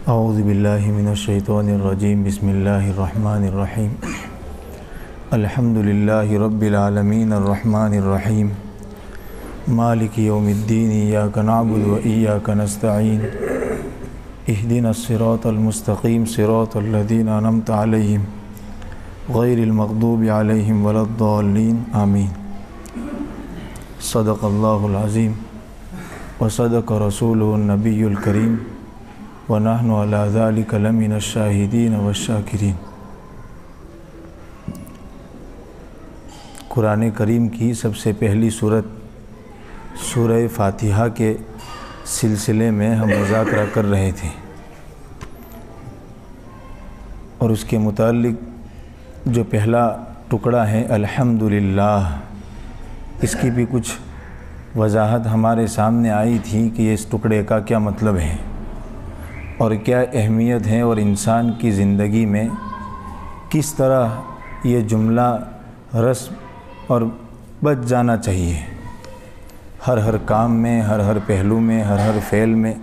اعوذ باللہ من الشیطان الرجیم بسم اللہ الرحمن الرحیم الحمد للہ رب العالمین الرحمن الرحیم مالک یوم الدین ایاک نعبد و ایاک نستعین اہدنا الصراط المستقیم صراط الذین انعمت علیہم غیر المغضوب علیہم ولا الضالین آمین۔ صدق اللہ العظیم وصدق رسولہ النبی الکریم وَنَحْنُ عَلَى ذَلِكَ لَمِنَ الشَّاهِدِينَ وَالشَّاكِرِينَ۔ قرآن کریم کی سب سے پہلی سورت سورہ فاتحہ کے سلسلے میں ہم مذاکرہ کر رہے تھے اور اس کے متعلق جو پہلا ٹکڑا ہے الحمدللہ، اس کی بھی کچھ وضاحت ہمارے سامنے آئی تھی کہ اس ٹکڑے کا کیا مطلب ہے اور کیا اہمیت ہے اور انسان کی زندگی میں کس طرح یہ جملہ رسم اور بچ جانا چاہیے ہر کام میں، ہر پہلو میں، ہر فعل میں۔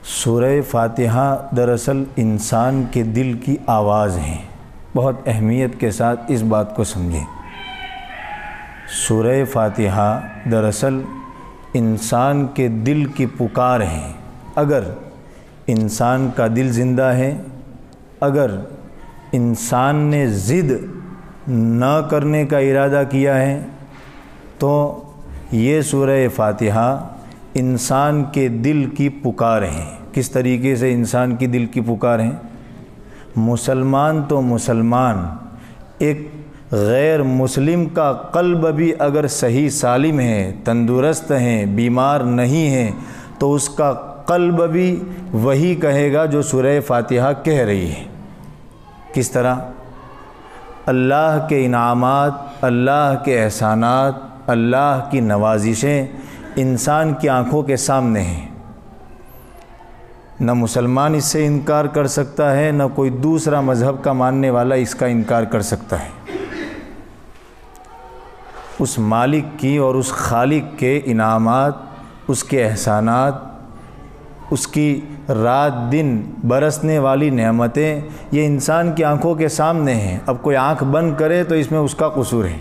سورہ فاتحہ دراصل انسان کے دل کی آواز ہے۔ بہت اہمیت کے ساتھ اس بات کو سمجھیں۔ سورہ فاتحہ دراصل انسان کے دل کی پکار ہے۔ اگر انسان کا دل زندہ ہے، اگر انسان نے ضد نہ کرنے کا ارادہ کیا ہے تو یہ سورہ فاتحہ انسان کے دل کی پکار ہے۔ کس طریقے سے انسان کی دل کی پکار ہے؟ مسلمان تو مسلمان، ایک غیر مسلم کا قلب بھی اگر صحیح سالم ہے، تندرست ہے، بیمار نہیں ہے، تو اس کا قلب بھی وہی کہے گا جو سورہ فاتحہ کہہ رہی ہے۔ کس طرح؟ اللہ کے انعامات، اللہ کے احسانات، اللہ کی نوازشیں انسان کی آنکھوں کے سامنے ہیں۔ نہ مسلمان اس سے انکار کر سکتا ہے، نہ کوئی دوسرا مذہب کا ماننے والا اس کا انکار کر سکتا ہے۔ اس مالک کی اور اس خالق کے انعامات، اس کے احسانات، اس کی رات دن برسنے والی نعمتیں یہ انسان کی آنکھوں کے سامنے ہیں۔ اب کوئی آنکھ بند کرے تو اس میں اس کا قصور ہے۔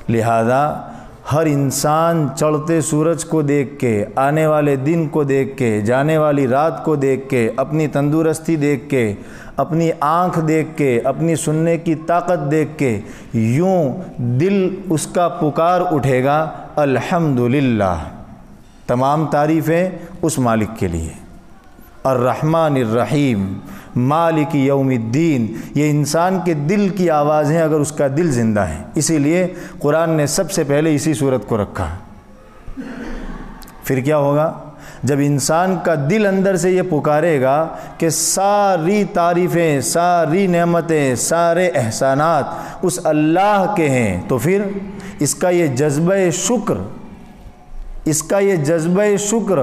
لہذا ہر انسان چڑھتے سورج کو دیکھ کے، آنے والے دن کو دیکھ کے، جانے والی رات کو دیکھ کے، اپنی تندرستی دیکھ کے، اپنی آنکھ دیکھ کے، اپنی سننے کی طاقت دیکھ کے، یوں دل اس کا پکار اٹھے گا الحمدللہ، تمام تعریفیں اس مالک کے لیے۔ الرحمن الرحیم، مالک یوم الدین، یہ انسان کے دل کی آواز ہیں اگر اس کا دل زندہ ہے۔ اسی لیے قرآن نے سب سے پہلے اسی صورت کو رکھا۔ پھر کیا ہوگا؟ جب انسان کا دل اندر سے یہ پکارے گا کہ ساری تعریفیں، ساری نعمتیں، سارے احسانات اس اللہ کے ہیں، تو پھر اس کا یہ جذبہ شکر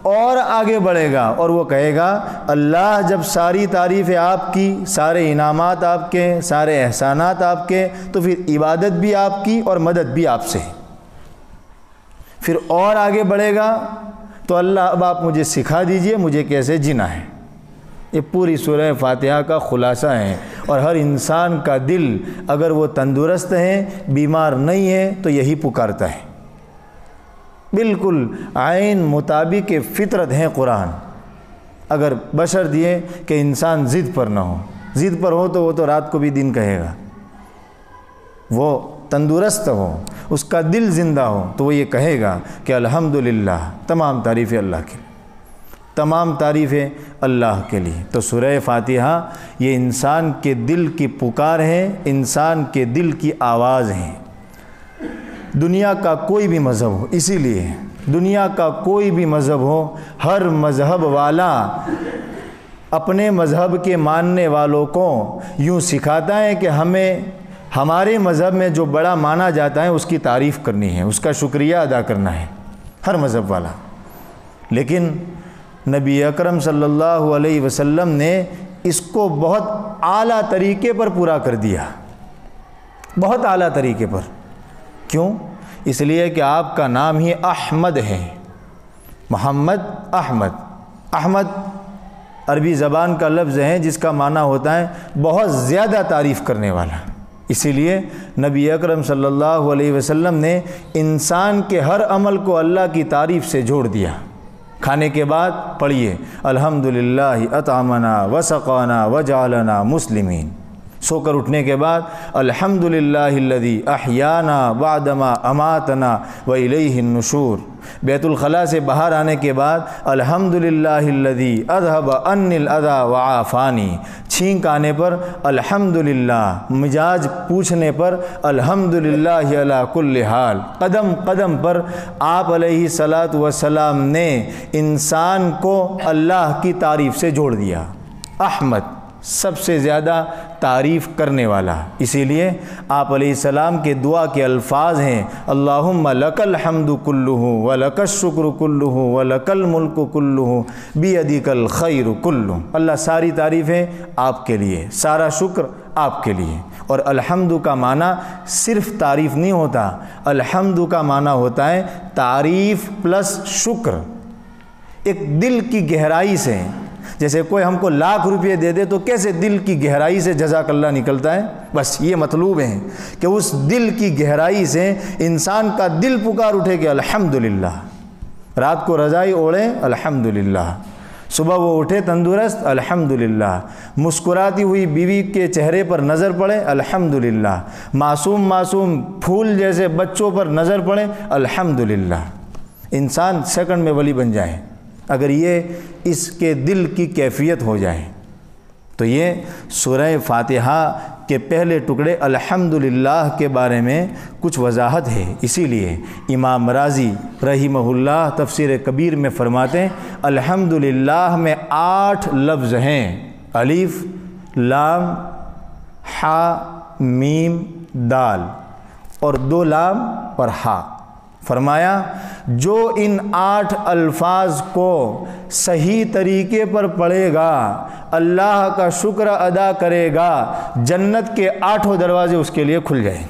اور آگے بڑھے گا اور وہ کہے گا اللہ جب ساری تعریفیں آپ کی، سارے انعامات آپ کے، سارے احسانات آپ کے، تو پھر عبادت بھی آپ کی اور مدد بھی آپ سے۔ پھر اور آگے بڑھے گا تو اللہ اب آپ مجھے سکھا دیجئے مجھے کیسے جینا ہے۔ یہ پوری سورہ فاتحہ کا خلاصہ ہے۔ اور ہر انسان کا دل اگر وہ تندرست ہے، بیمار نہیں ہے، تو یہی پکارتا ہے۔ بالکل عین مطابق فطرت ہے قرآن۔ اگر بشر دیے کہ انسان ضد پر نہ ہو، ضد پر ہو تو وہ تو رات کو بھی دن کہے گا، وہ تندرست ہو، اس کا دل زندہ ہو، تو وہ یہ کہے گا کہ الحمدللہ، تمام تعریفیں اللہ کے لیے، تمام تعریفیں اللہ کے لیے۔ تو سورہ فاتحہ یہ انسان کے دل کی پکار ہے، انسان کے دل کی آواز ہے۔ دنیا کا کوئی بھی مذہب ہو، اسی لیے دنیا کا کوئی بھی مذہب ہو، ہر مذہب والا اپنے مذہب کے ماننے والوں کو یوں سکھاتا ہے کہ ہمیں ہمارے مذہب میں جو بڑا مانا جاتا ہے اس کی تعریف کرنی ہے، اس کا شکریہ ادا کرنا ہے، ہر مذہب والا۔ لیکن نبی اکرم صلی اللہ علیہ وسلم نے اس کو بہت اعلیٰ طریقے پر پورا کر دیا، بہت اعلیٰ طریقے پر۔ کیوں؟ اس لیے کہ آپ کا نام ہی احمد ہے، محمد احمد، احمد عربی زبان کا لفظ ہے جس کا معنی ہوتا ہے بہت زیادہ تعریف کرنے والا۔ اسی لیے نبی اکرم صلی اللہ علیہ وسلم نے انسان کے ہر عمل کو اللہ کی تعریف سے جوڑ دیا۔ کھانے کے بعد پڑھیے الحمدللہ اطعمنا وسقانا وجعلنا مسلمین۔ سو کر اٹھنے کے بعد الحمدللہ الذی احیانا بعدما اماتنا والیہ النشور۔ بیت الخلاء سے باہر آنے کے بعد الحمدللہ الذی اذهب عنی الاذی وعافانی۔ چھینک آنے پر الحمدللہ، مزاج پوچھنے پر الحمدللہ علی کل حال۔ قدم قدم پر آپ علیہ الصلاۃ والسلام نے انسان کو اللہ کی تعریف سے جوڑ دیا۔ احمد سب سے زیادہ تعریف کرنے والا، اسی لیے آپ علیہ السلام کے دعا کے الفاظ ہیں اللہم لک الحمد کلہ ولک الشکر کلہ ولک الملک کلہ بیدک الخیر کلہ۔ اللہ ساری تعریفیں آپ کے لیے، سارا شکر آپ کے لیے۔ اور الحمد کا معنی صرف تعریف نہیں ہوتا، الحمد کا معنی ہوتا ہے تعریف پلس شکر، ایک دل کی گہرائی سے۔ جیسے کوئی ہم کو لاکھ روپے دے دے تو کیسے دل کی گہرائی سے جزاک اللہ نکلتا ہے، بس یہ مطلوب ہے کہ اس دل کی گہرائی سے انسان کا دل پکار اٹھے کہ الحمدللہ۔ رات کو رضائی اوڑھے الحمدللہ، صبح وہ اٹھے تندرست الحمدللہ، مسکراتی ہوئی بیوی کے چہرے پر نظر پڑے الحمدللہ، معصوم معصوم پھول جیسے بچوں پر نظر پڑے الحمدللہ۔ انسان سیکنڈ میں ولی بن جائے اگر یہ اس کے دل کی کیفیت ہو جائے۔ تو یہ سورہ فاتحہ کے پہلے ٹکڑے الحمدللہ کے بارے میں کچھ وضاحت ہے۔ اسی لیے امام رازی رحمہ اللہ تفسیر کبیر میں فرماتے ہیں الحمدللہ میں 8 لفظ ہیں، الف لام حا میم دال اور 2 لام اور ہا۔ فرمایا جو ان 8 الفاظ کو صحیح طریقے پر پڑھے گا، اللہ کا شکر ادا کرے گا، جنت کے 8 دروازے اس کے لیے کھل جائیں۔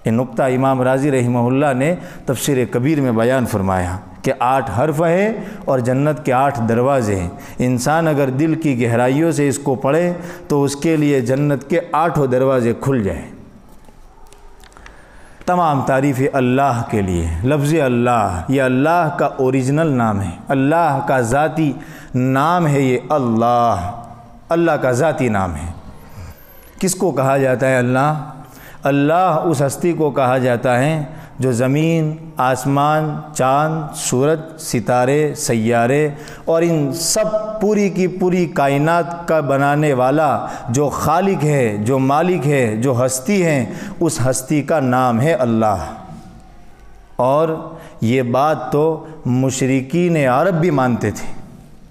یہ نقطہ امام رازی رحمہ اللہ نے تفسیر کبیر میں بیان فرمایا کہ 8 حرف ہیں اور جنت کے 8 دروازے ہیں۔ انسان اگر دل کی گہرائیوں سے اس کو پڑھے تو اس کے لیے جنت کے 8 دروازے کھل جائیں۔ تمام تعریف اللہ کے لیے۔ لفظ اللہ یہ اللہ کا اوریجنل نام ہے، اللہ کا ذاتی نام ہے، یہ اللہ اللہ کا ذاتی نام ہے۔ کس کو کہا جاتا ہے اللہ؟ اللہ اس ہستی کو کہا جاتا ہے جو زمین، آسمان، چاند، سورج، ستارے، سیارے اور ان سب پوری کی پوری کائنات کا بنانے والا جو خالق ہے، جو مالک ہے، جو ہستی ہے، اس ہستی کا نام ہے اللہ۔ اور یہ بات تو مشرکین عرب بھی مانتے تھے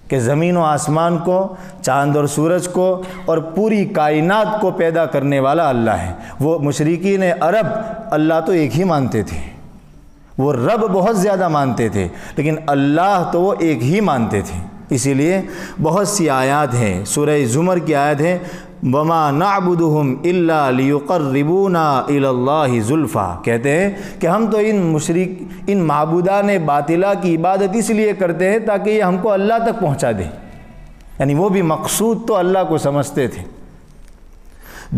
کہ زمین و آسمان کو، چاند اور سورج کو اور پوری کائنات کو پیدا کرنے والا اللہ ہے۔ وہ مشرکین عرب اللہ تو ایک ہی مانتے تھے، وہ رب بہت زیادہ مانتے تھے، لیکن اللہ تو وہ ایک ہی مانتے تھے۔ اسی لیے بہت سی آیات ہیں، سورہ زمر کی آیت ہے وَمَا نَعْبُدُهُمْ إِلَّا لِيُقَرِّبُونَا إِلَى اللَّهِ زُلْفَىٰ، کہتے ہیں کہ ہم تو ان معبودان باطلہ کی عبادت اس لیے کرتے ہیں تاکہ یہ ہم کو اللہ تک پہنچا دے، یعنی وہ بھی مقصود تو اللہ کو سمجھتے تھے۔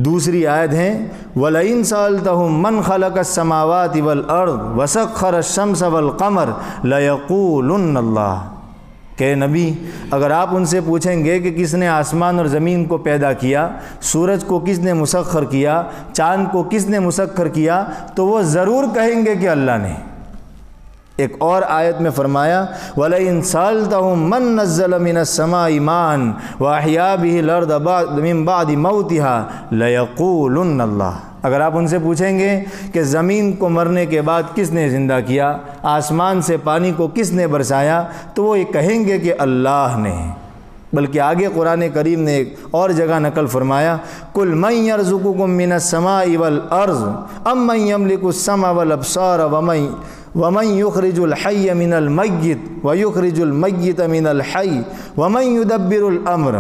دوسری آیت ہے وَلَئِن سَأَلْتَهُم مَّنْ خَلَقَ السَّمَاوَاتِ وَالْأَرْضَ وَسَخَّرَ الشَّمْسَ وَالْقَمَرَ لَيَقُولُنَّ اللَّهُ، کہ نبی اگر آپ ان سے پوچھیں گے کہ کس نے آسمان اور زمین کو پیدا کیا، سورج کو کس نے مسخر کیا، چاند کو کس نے مسخر کیا، تو وہ ضرور کہیں گے کہ اللہ نے۔ ایک اور آیت میں فرمایا وَلَئِن سَأَلْتَهُم مَّن نَّزَّلَ مِنَ السَّمَاءِ مَاءً وَأَحْيَا بِهِ الْأَرْضَ مِن بَعْدِ مَوْتِهَا لَيَقُولُنَّ اللَّهُ، اگر آپ ان سے پوچھیں گے کہ زمین کو مرنے کے بعد کس نے زندہ کیا، آسمان سے پانی کو کس نے برسایا، تو وہ یہ کہیں گے کہ اللہ نے۔ بلکہ آگے قرآن کریم نے ایک اور جگہ نقل فرمایا قُلْ مَن يَرْزُقُكُم مِّنَ السَّمَاءِ وَالْأَرْضِ أَمَّن يَمْلِكُ السَّمْعَ وَالْأَبْصَارَ وَمَن يُخْرِجُ الْحَيَّ مِنَ الْمَيِّتِ وَيُخْرِجُ الْمَيِّتَ مِنَ الْحَيِّ وَمَن يُدَبِّرُ الْأَمْرَ۔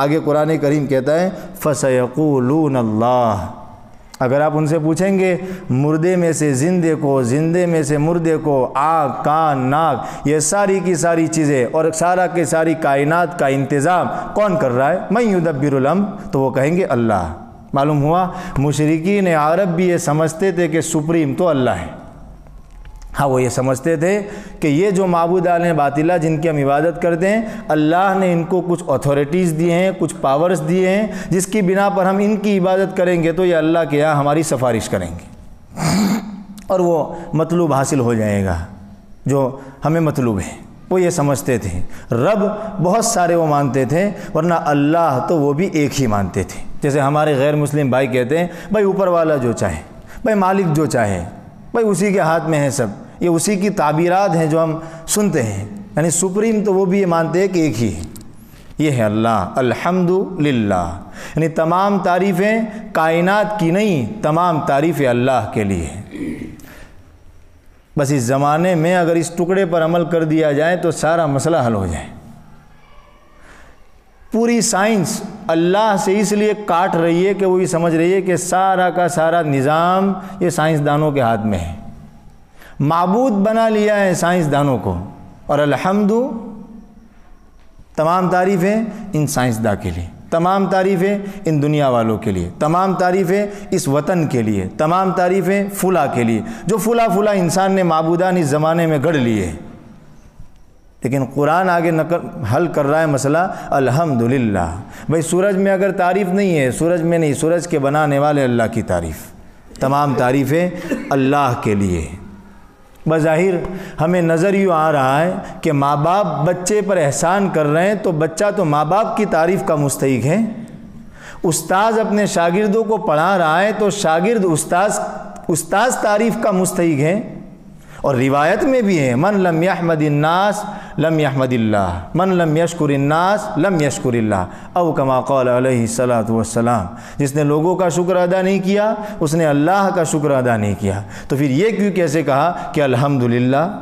آگے قرآن کریم کہتا ہے فَسَيَقُولُونَ اللَّهُ، اگر آپ ان سے پوچھیں گے مردے میں سے زندے کو، زندے میں سے مردے کو، آنکھ، کان، ناک، یہ ساری کی ساری چیزیں اور سارا کی ساری کائنات کا انتظام کون کر رہا ہے؟ من یدبر الامر، تو وہ کہیں گے اللہ۔ معلوم ہوا مشرکین عرب بھی یہ سمجھتے تھے کہ سپریم تو اللہ ہے۔ ہاں، وہ یہ سمجھتے تھے کہ یہ جو معبودان ہیں باطلہ جن کی ہم عبادت کرتے ہیں، اللہ نے ان کو کچھ اتھارٹیز دی ہیں، کچھ پاورز دیے ہیں، جس کی بنا پر ہم ان کی عبادت کریں گے تو یہ اللہ کے یہاں ہماری سفارش کریں گے اور وہ مطلوب حاصل ہو جائے گا جو ہمیں مطلوب ہے۔ وہ یہ سمجھتے تھے۔ رب بہت سارے وہ مانتے تھے، ورنہ اللہ تو وہ بھی ایک ہی مانتے تھے۔ جیسے ہمارے غیر مسلم بھائی کہتے ہیں بھائی اوپر والا جو چاہے، بھائی مالک جو چاہے، بھائی اسی کے ہاتھ میں ہے سب، یہ اسی کی تعبیرات ہیں جو ہم سنتے ہیں۔ یعنی سپریم تو وہ بھی یہ مانتے ہیں کہ ایک ہی ہے، یہ ہے اللہ۔ الحمدللہ، یعنی تمام تعریفیں کائنات کی نہیں، تمام تعریفیں اللہ کے لیے ہیں۔ بس اس زمانے میں اگر اس ٹکڑے پر عمل کر دیا جائے تو سارا مسئلہ حل ہو جائے۔ پوری سائنس اللہ سے اس لیے کاٹ رہی ہے کہ وہ یہ سمجھ رہی ہے کہ سارا کا سارا نظام یہ سائنسدانوں کے ہاتھ میں ہے۔ معبود بنا لیا ہے سائنسدانوں کو، اور الحمد، تمام تعریفیں ان سائنسداں کے لیے، تمام تعریفیں ان دنیا والوں کے لیے، تمام تعریفیں اس وطن کے لیے، تمام تعریفیں فلاں کے لیے، جو فلاں انسان نے معبودان اس زمانے میں گڑھ لیے۔ لیکن قرآن آگے حل کر رہا ہے مسئلہ الحمدللہ۔ بھئی سورج میں اگر تعریف نہیں ہے، سورج میں نہیں، سورج کے بنانے والے اللہ کی تعریف، تمام تعریفیں اللہ کے لیے۔ بظاہر ہمیں نظر یوں آ رہا ہے کہ ماں باپ بچے پر احسان کر رہے ہیں تو بچہ تو ماں باپ کی تعریف کا مستحق ہے۔ استاذ اپنے شاگردوں کو پڑھا رہا ہے تو شاگرد استاذ تعریف کا مستحق ہے۔ اور روایت میں بھی ہے من لم یحمد الناس لم یحمد اللہ، من لم یشکر الناس لم یشکر اللہ، او کما قال علیہ الصلاۃ والسلام۔ جس نے لوگوں کا شکر ادا نہیں کیا اس نے اللہ کا شکر ادا نہیں کیا۔ تو پھر یہ کیوں کیسے کہا کہ الحمدللہ؟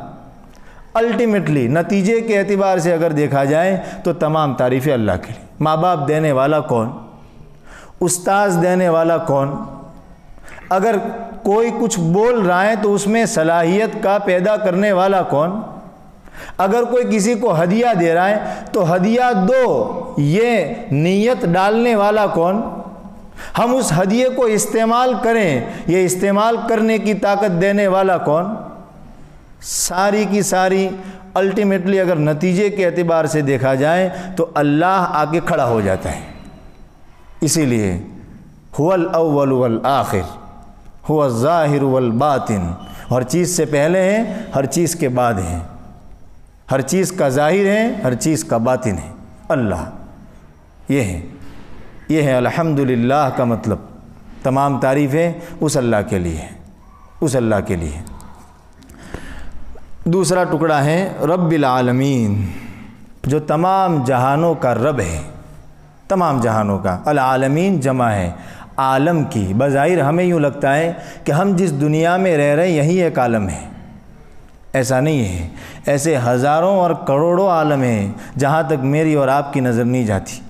الٹیمیٹلی نتیجے کے اعتبار سے اگر دیکھا جائے تو تمام تعریفیں اللہ کے لیے۔ ماں باپ دینے والا کون؟ استاذ دینے والا کون؟ اگر کوئی کچھ بول رہا ہے تو اس میں صلاحیت کا پیدا کرنے والا کون؟ اگر کوئی کسی کو ہدیہ دے رہا ہے تو ہدیہ دو، یہ نیت ڈالنے والا کون؟ ہم اس ہدیے کو استعمال کریں، یہ استعمال کرنے کی طاقت دینے والا کون؟ ساری کی ساری الٹیمیٹلی اگر نتیجے کے اعتبار سے دیکھا جائے تو اللہ آگے کھڑا ہو جاتا ہے۔ اسی لیے هو الاول والآخر، هو الظاہر والباطن، ہر چیز سے پہلے ہے، ہر چیز کے بعد ہے، ہر چیز کا ظاہر ہے، ہر چیز کا باطن ہے اللہ۔ یہ ہے الحمدللہ کا مطلب۔ تمام تعریفیں اس اللہ کے لیے، اس اللہ کے لیے۔ دوسرا ٹکڑا ہے رب العالمین، جو تمام جہانوں کا رب ہے، تمام جہانوں کا۔ العالمین جمع ہے عالم کی۔ بظاہر ہمیں یوں لگتا ہے کہ ہم جس دنیا میں رہ رہے ہیں یہی ایک عالم ہے، ایسا نہیں ہے۔ ایسے ہزاروں اور کروڑوں عالم ہیں جہاں تک میری اور آپ کی نظر نہیں جاتی۔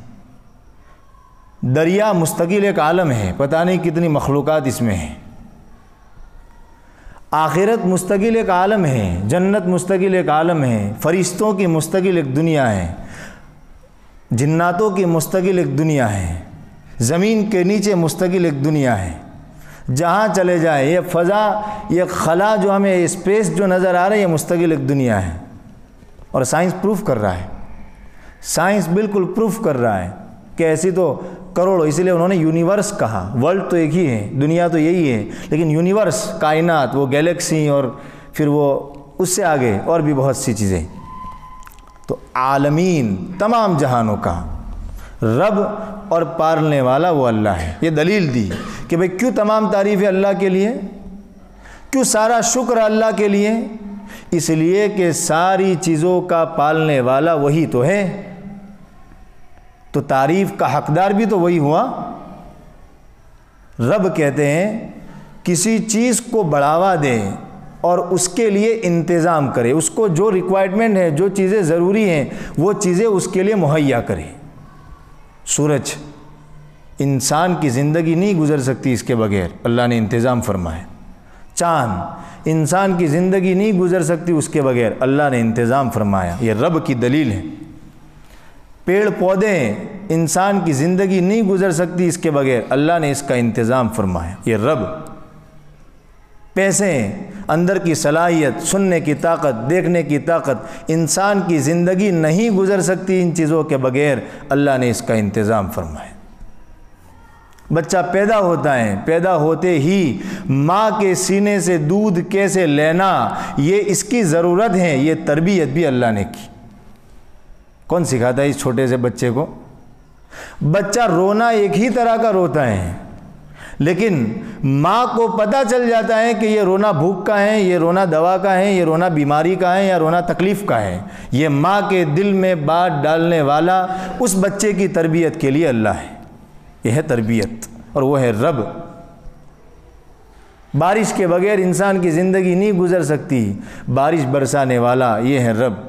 دریا مستقل ایک عالم ہے، پتہ نہیں کتنی مخلوقات اس میں ہیں۔ آخرت مستقل ایک عالم ہے، جنت مستقل ایک عالم ہے، فرشتوں کی مستقل ایک دنیا ہے، جناتوں کی مستقل ایک دنیا ہے، زمین کے نیچے مستقل ایک دنیا ہے۔ جہاں چلے جائے یہ فضا، یہ خلا جو ہمیں اسپیس جو نظر آ رہا ہے، یہ مستقل ایک دنیا ہے۔ اور سائنس پروف کر رہا ہے، سائنس بالکل پروف کر رہا ہے کہ ایسی تو کروڑوں، اس لیے انہوں نے یونیورس کہا۔ ورلڈ تو ایک ہی ہے، دنیا تو یہی ہے، لیکن یونیورس، کائنات، وہ گیلیکسی اور پھر وہ اس سے آگے اور بھی بہت سی چیزیں۔ تو عالمین، تمام جہانوں کا رب اور پالنے والا وہ اللہ ہے۔ یہ دلیل دی کہ بھئی کیوں تمام تعریفیں اللہ کے لیے، کیوں سارا شکر اللہ کے لیے؟ اس لیے کہ ساری چیزوں کا پالنے والا وہی تو ہے، تو تعریف کا حقدار بھی تو وہی ہوا۔ رب کہتے ہیں کسی چیز کو بڑھاوا دے اور اس کے لیے انتظام کرے، اس کو جو ریکوائرمنٹ ہے، جو چیزیں ضروری ہیں وہ چیزیں اس کے لیے مہیا کرے۔ سورج انسان کی زندگی نہیں گزر سکتی اس کے بغیر، اللہ نے انتظام فرمایا۔ چاند، انسان کی زندگی نہیں گزر سکتی اس کے بغیر، اللہ نے انتظام فرمایا، یہ رب کی دلیل ہے۔ پیڑ پودے، انسان کی زندگی نہیں گزر سکتی اس کے بغیر، اللہ نے اس کا انتظام فرمایا، یہ رب۔ پیسے، اندر کی صلاحیت، سننے کی طاقت، دیکھنے کی طاقت، انسان کی زندگی نہیں گزر سکتی ان چیزوں کے بغیر، اللہ نے اس کا انتظام فرمایا۔ بچہ پیدا ہوتا ہے، پیدا ہوتے ہی ماں کے سینے سے دودھ کیسے لینا، یہ اس کی ضرورت ہے، یہ تربیت بھی اللہ نے کی۔ کون سکھاتا ہے اس چھوٹے سے بچے کو؟ بچہ رونا ایک ہی طرح کا روتا ہے، لیکن ماں کو پتہ چل جاتا ہے کہ یہ رونا بھوک کا ہے، یہ رونا دوا کا ہے، یہ رونا بیماری کا ہے، یا رونا تکلیف کا ہے۔ یہ ماں کے دل میں بات ڈالنے والا اس بچے کی تربیت کے لیے اللہ ہے، یہ ہے تربیت، اور وہ ہے رب۔ بارش کے بغیر انسان کی زندگی نہیں گزر سکتی، بارش برسانے والا یہ ہے رب۔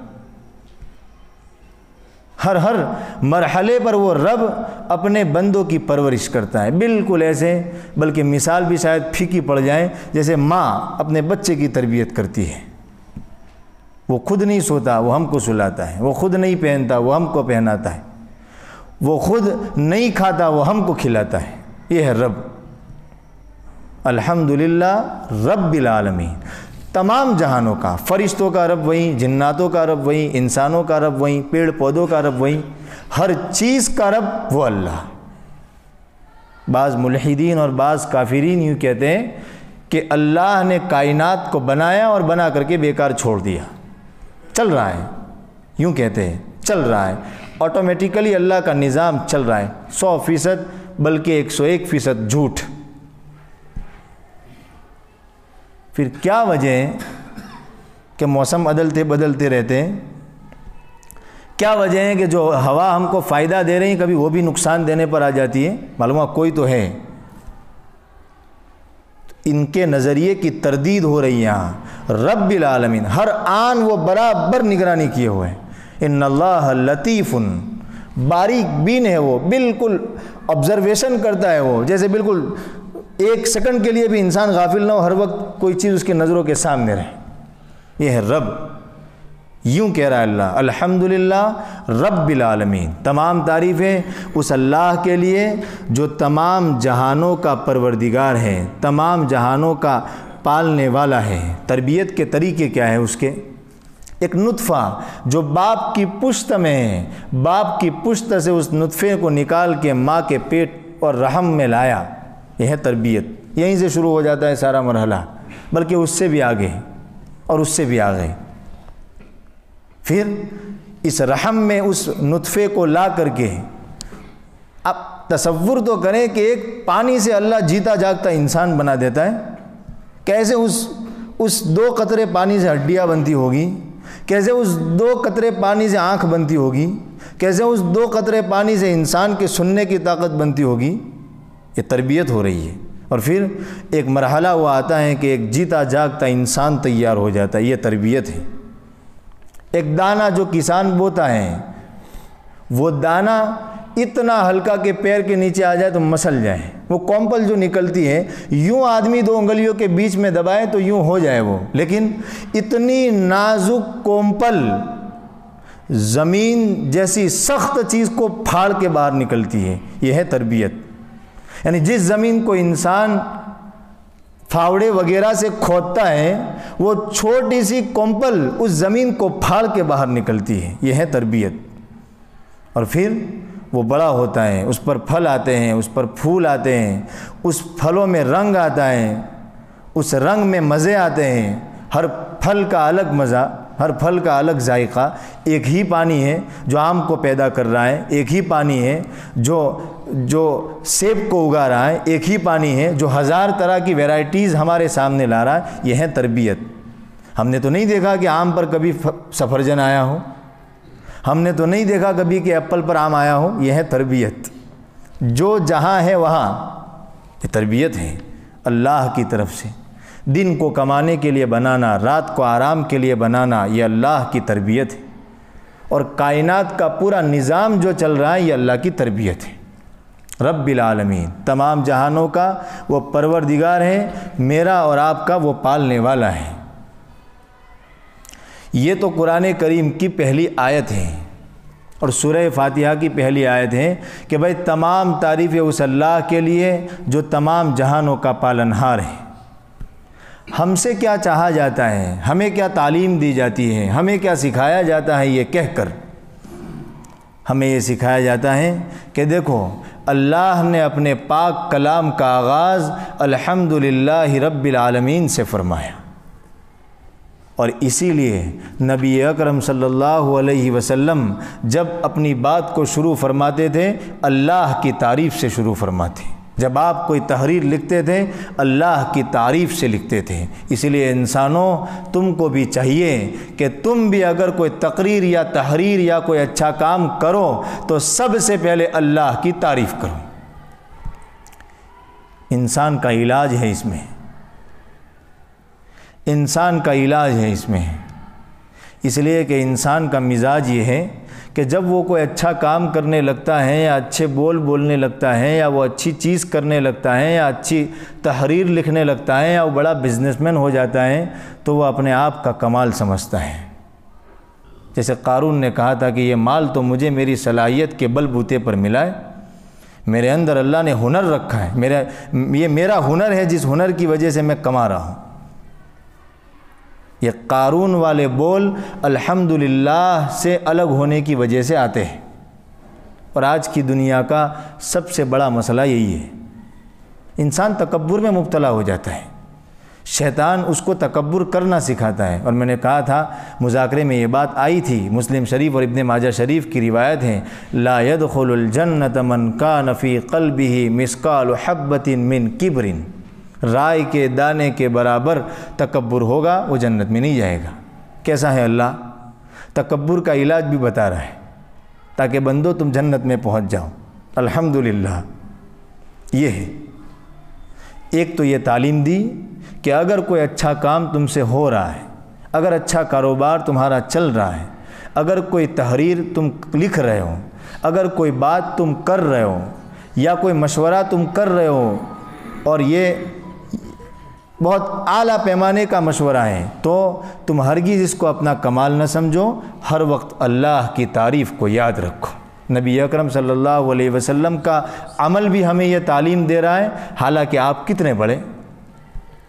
ہر مرحلے پر وہ رب اپنے بندوں کی پرورش کرتا ہے، بالکل ایسے، بلکہ مثال بھی شاید پھیکی پڑ جائے، جیسے ماں اپنے بچے کی تربیت کرتی ہے۔ وہ خود نہیں سوتا، وہ ہم کو سلاتا ہے، وہ خود نہیں پہنتا، وہ ہم کو پہناتا ہے، وہ خود نہیں کھاتا، وہ ہم کو کھلاتا ہے، یہ ہے رب۔ الحمدللہ رب العالمین، تمام جہانوں کا، فرشتوں کا رب وہی، جناتوں کا رب وہی، انسانوں کا رب وہی، پیڑ پودوں کا رب وہی، ہر چیز کا رب وہ اللہ۔ بعض ملحدین اور بعض کافرین یوں کہتے ہیں کہ اللہ نے کائنات کو بنایا اور بنا کر کے بیکار چھوڑ دیا، چل رہا ہے، یوں کہتے ہیں چل رہا ہے، آٹومیٹیکلی اللہ کا نظام چل رہا ہے، 100% بلکہ 101% جھوٹ۔ پھر کیا وجہ ہے کہ موسم بدلتے رہتے ہیں؟ کیا وجہ ہے کہ جو ہوا ہم کو فائدہ دے رہی ہے کبھی وہ بھی نقصان دینے پر آ جاتی ہے؟ معلوم کوئی تو ہے۔ ان کے نظریے کی تردید ہو رہی ہے یہاں۔ رب العالمین، ہر آن وہ برابر نگرانی کیے ہوئے ہیں۔ ان اللہ لطیف، باریک بین ہے، وہ بالکل آبزرویشن کرتا ہے، وہ جیسے بالکل ایک سیکنڈ کے لیے بھی انسان غافل نہ ہو، ہر وقت کوئی چیز اس کی نظروں کے سامنے رہے، یہ ہے رب۔ یوں کہہ رہا ہے اللہ، الحمدللہ رب العالمین، تمام تعریفیں اس اللہ کے لیے جو تمام جہانوں کا پروردگار ہے، تمام جہانوں کا پالنے والا ہے۔ تربیت کے طریقے کیا ہیں اس کے؟ ایک نطفہ جو باپ کی پشت میں ہے، باپ کی پشت سے اس نطفے کو نکال کے ماں کے پیٹ اور رحم میں لایا، یہ ہے تربیت۔ یہیں سے شروع ہو جاتا ہے سارا مرحلہ، بلکہ اس سے بھی آگے اور اس سے بھی آگے۔ پھر اس رحم میں اس نطفے کو لا کر کے، اب تصور تو کریں کہ ایک پانی سے اللہ جیتا جاگتا انسان بنا دیتا ہے، کیسے اس 2 قطرے پانی سے ہڈیاں بنتی ہوگی، کیسے اس 2 قطرے پانی سے آنکھ بنتی ہوگی، کیسے اس 2 قطرے پانی سے انسان کے سننے کی طاقت بنتی ہوگی۔ یہ تربیت ہو رہی ہے، اور پھر ایک مرحلہ وہ آتا ہے کہ ایک جیتا جاگتا انسان تیار ہو جاتا ہے، یہ تربیت ہے۔ ایک دانہ جو کسان بوتا ہے، وہ دانہ اتنا ہلکا کہ پیر کے نیچے آ جائے تو مسل جائے، وہ کومپل جو نکلتی ہے، یوں آدمی 2 انگلیوں کے بیچ میں دبائے تو یوں ہو جائے وہ، لیکن اتنی نازک کومپل زمین جیسی سخت چیز کو پھاڑ کے باہر نکلتی ہے، یہ ہے تربیت۔ یعنی جس زمین کو انسان پھاوڑے وغیرہ سے کھودتا ہے، وہ چھوٹی سی کومپل اس زمین کو پھاڑ کے باہر نکلتی ہے، یہ ہے تربیت۔ اور پھر وہ بڑا ہوتا ہے، اس پر پھل آتے ہیں، اس پر پھول آتے ہیں، اس پھلوں میں رنگ آتا ہے، اس رنگ میں مزے آتے ہیں، ہر پھل کا الگ مزہ، ہر پھل کا الگ ذائقہ۔ ایک ہی پانی ہے جو آم کو پیدا کر رہا ہے، ایک ہی پانی ہے جو سیب کو اگا رہا ہے، ایک ہی پانی ہے جو 1000 طرح کی ویرائٹیز ہمارے سامنے لا رہا ہے، یہ ہے تربیت۔ ہم نے تو نہیں دیکھا کہ آم پر کبھی سفرجن آیا ہو، ہم نے تو نہیں دیکھا کبھی کہ ایپل پر آم آیا ہو، یہ ہے تربیت۔ جو جہاں ہے وہاں یہ تربیت ہے اللہ کی طرف سے۔ دن کو کمانے کے لیے بنانا، رات کو آرام کے لیے بنانا، یہ اللہ کی تربیت ہے، اور کائنات کا پورا نظام جو چل رہا ہے یہ اللہ کی تربیت ہے۔ رب العالمین، تمام جہانوں کا وہ پروردگار ہے، میرا اور آپ کا وہ پالنے والا ہے۔ یہ تو قرآن کریم کی پہلی آیت ہے اور سورہ فاتحہ کی پہلی آیت ہے کہ بھائی تمام تعریفیں اس اللہ کے لیے جو تمام جہانوں کا پالنہار ہے۔ ہم سے کیا چاہا جاتا ہے، ہمیں کیا تعلیم دی جاتی ہے، ہمیں کیا سکھایا جاتا ہے، یہ کہہ کر ہمیں یہ سکھایا جاتا ہے کہ دیکھو اللہ نے اپنے پاک کلام کا آغاز الحمدللہ رب العالمین سے فرمایا، اور اسی لیے نبی اکرم صلی اللہ علیہ وسلم جب اپنی بات کو شروع فرماتے تھے اللہ کی تعریف سے شروع فرماتے، جب آپ کوئی تحریر لکھتے تھے اللہ کی تعریف سے لکھتے تھے۔ اسی لیے انسانوں تم کو بھی چاہیے کہ تم بھی اگر کوئی تقریر یا تحریر یا کوئی اچھا کام کرو تو سب سے پہلے اللہ کی تعریف کرو۔ انسان کا علاج ہے اس میں، انسان کا علاج ہے اس میں، اس لیے کہ انسان کا مزاج یہ ہے کہ جب وہ کوئی اچھا کام کرنے لگتا ہے یا اچھے بولنے لگتا ہے یا وہ اچھی چیز کرنے لگتا ہے یا اچھی تحریر لکھنے لگتا ہے یا وہ بڑا بزنس مین ہو جاتا ہے تو وہ اپنے آپ کا کمال سمجھتا ہے۔ جیسے قارون نے کہا تھا کہ یہ مال تو مجھے میری صلاحیت کے بل بوتے پر ملا ہے، میرے اندر اللہ نے ہنر رکھا ہے، یہ میرا ہنر ہے جس ہنر کی وجہ سے میں کما رہا ہوں۔ یہ قارون والے بول الحمدللہ سے الگ ہونے کی وجہ سے آتے ہیں، اور آج کی دنیا کا سب سے بڑا مسئلہ یہی ہے، انسان تکبر میں مبتلا ہو جاتا ہے، شیطان اس کو تکبر کرنا سکھاتا ہے۔ اور میں نے کہا تھا مذاکرے میں یہ بات آئی تھی، مسلم شریف اور ابن ماجہ شریف کی روایت ہے، لا يدخل الجنت من کان فی قلبہ مثقال حبۃ من کبر، رائے کے دانے کے برابر تکبر ہوگا وہ جنت میں نہیں جائے گا۔ کیسا ہے اللہ؟ تکبر کا علاج بھی بتا رہا ہے تاکہ بندو تم جنت میں پہنچ جاؤ۔ الحمدللہ یہ ہے، ایک تو یہ تعلیم دی کہ اگر کوئی اچھا کام تم سے ہو رہا ہے، اگر اچھا کاروبار تمہارا چل رہا ہے، اگر کوئی تحریر تم لکھ رہے ہو، اگر کوئی بات تم کر رہے ہو یا کوئی مشورہ تم کر رہے ہو اور یہ بہت اعلیٰ پیمانے کا مشورہ ہے تو تم ہرگز اس کو اپنا کمال نہ سمجھو، ہر وقت اللہ کی تعریف کو یاد رکھو۔ نبی اکرم صلی اللہ علیہ وسلم کا عمل بھی ہمیں یہ تعلیم دے رہا ہے، حالانکہ آپ کتنے بڑے،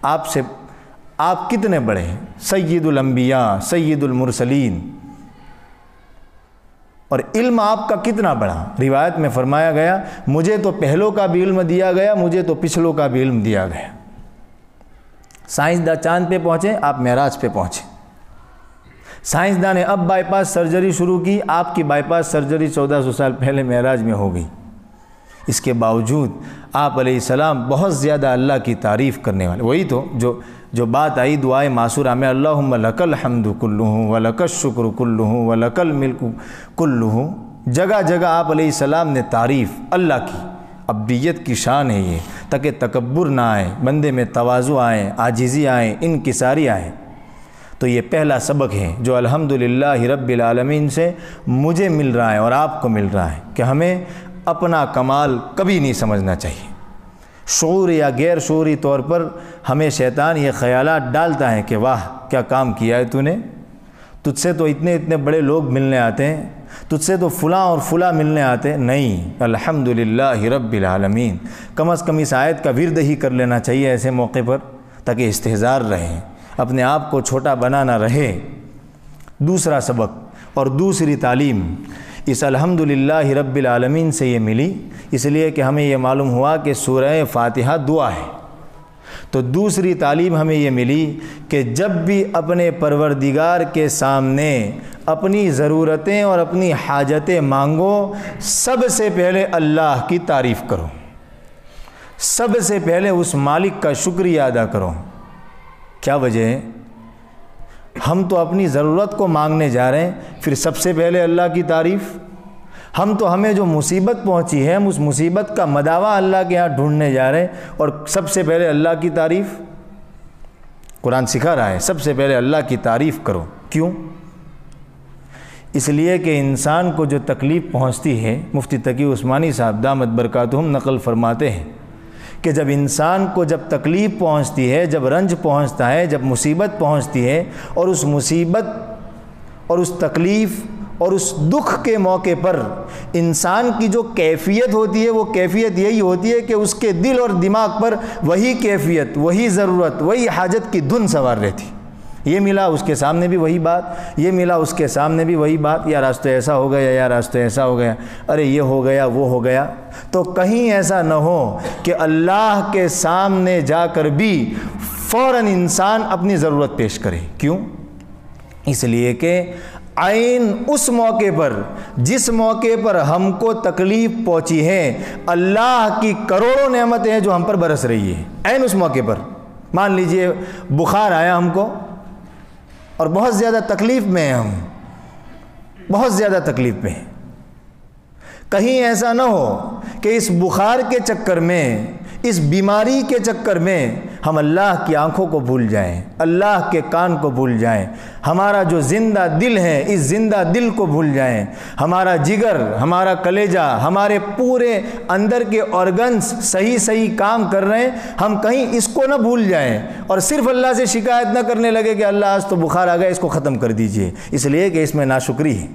آپ کتنے بڑے ہیں، سید الانبیاء سید المرسلین، اور علم آپ کا کتنا بڑا۔ روایت میں فرمایا گیا مجھے تو پہلوں کا بھی علم دیا گیا، مجھے تو پچھلوں کا بھی علم دیا گیا۔ سائنسداں چاند پہ پہنچے، آپ معراج پہ پہنچے۔ سائنسداں نے اب بائی پاس سرجری شروع کی، آپ کی بائی پاس سرجری 1400 سال پہلے معراج میں ہو گئی۔ اس کے باوجود آپ علیہ السلام بہت زیادہ اللہ کی تعریف کرنے والے، وہی تو جو بات آئی دعائے معصورہ میں، اللہم لک الحمد کلہ ولک الشکر کلہ ولک الملک کلہ، جگہ جگہ آپ علیہ السلام نے تعریف اللہ کی، عبدیت کی شان ہے یہ، تاکہ تکبر نہ آئے، بندے میں تواضع آئے، عاجزی آئے، انکساری آئے۔ تو یہ پہلا سبق ہے جو الحمدللہ رب العالمین سے مجھے مل رہا ہے اور آپ کو مل رہا ہے کہ ہمیں اپنا کمال کبھی نہیں سمجھنا چاہیے۔ شعور یا غیر شعوری طور پر ہمیں شیطان یہ خیالات ڈالتا ہے کہ واہ کیا کام کیا ہے تو نے، تجھ سے تو اتنے بڑے لوگ ملنے آتے ہیں، تجھ سے تو فلاں اور فلاں ملنے آتے ہیں۔ نہیں، الحمدللہ رب العالمین، کم از کم اس آیت کا ورد ہی کر لینا چاہیے ایسے موقع پر تاکہ استحضار رہے، اپنے آپ کو چھوٹا بنانا رہے۔ دوسرا سبق اور دوسری تعلیم اس الحمدللہ رب العالمین سے یہ ملی، اس لیے کہ ہمیں یہ معلوم ہوا کہ سورہ فاتحہ دعا ہے۔ تو دوسری تعلیم ہمیں یہ ملی کہ جب بھی اپنے پروردگار کے سامنے اپنی ضرورتیں اور اپنی حاجتیں مانگو، سب سے پہلے اللہ کی تعریف کرو، سب سے پہلے اس مالک کا شکریہ ادا کرو۔ کیا وجہ ہے؟ ہم تو اپنی ضرورت کو مانگنے جا رہے ہیں، پھر سب سے پہلے اللہ کی تعریف۔ ہمیں جو مصیبت پہنچی ہے ہم اس مصیبت کا مداوا اللہ کے ہاں ڈھونڈنے جا رہے ہیں اور سب سے پہلے اللہ کی تعریف۔ قرآن سکھا رہا ہے سب سے پہلے اللہ کی تعریف کرو۔ کیوں؟ اس لیے کہ انسان کو جو تکلیف پہنچتی ہے، مفتی تقی عثمانی صاحب دامت برکاتہم نقل فرماتے ہیں کہ جب انسان کو جب تکلیف پہنچتی ہے، جب رنج پہنچتا ہے، جب مصیبت پہنچتی ہے، اور اس مصیبت اور اس تکلیف اور اس دکھ کے موقع پر انسان کی جو کیفیت ہوتی ہے وہ کیفیت یہی ہوتی ہے کہ اس کے دل اور دماغ پر وہی کیفیت، وہی ضرورت، وہی حاجت کی دھن سوار رہتی. یہ ملا اس کے سامنے بھی وہی بات، یہ ملا اس کے سامنے بھی وہی بات، یا راستہ ایسا ہو گیا، یا راستہ ایسا ہو گیا، ارے یہ ہو گیا، وہ ہو گیا. تو کہیں ایسا نہ ہو کہ اللہ کے سامنے جا کر بھی فوراً انسان اپنی ضرورت پیش کرے. کیوں؟ اس لیے کہ عین اس موقع پر، جس موقع پر ہم کو تکلیف پہنچی ہے، اللہ کی کروڑوں نعمتیں ہیں جو ہم پر برس رہی ہیں. عین اس موقع پر مان لیجئے بخار آیا ہم کو اور بہت زیادہ تکلیف میں ہیں، ہم بہت زیادہ تکلیف میں ہیں. کہیں ایسا نہ ہو کہ اس بخار کے چکر میں، اس بیماری کے چکر میں ہم اللہ کی آنکھوں کو بھول جائیں، اللہ کے کان کو بھول جائیں، ہمارا جو زندہ دل ہے اس زندہ دل کو بھول جائیں، ہمارا جگر، ہمارا کلیجہ، ہمارے پورے اندر کے آرگنز صحیح کام کر رہے ہیں، ہم کہیں اس کو نہ بھول جائیں اور صرف اللہ سے شکایت نہ کرنے لگے کہ اللہ آج تو بخار آ گیا، اس کو ختم کر دیجئے. اس لیے کہ اس میں ناشکری ہے،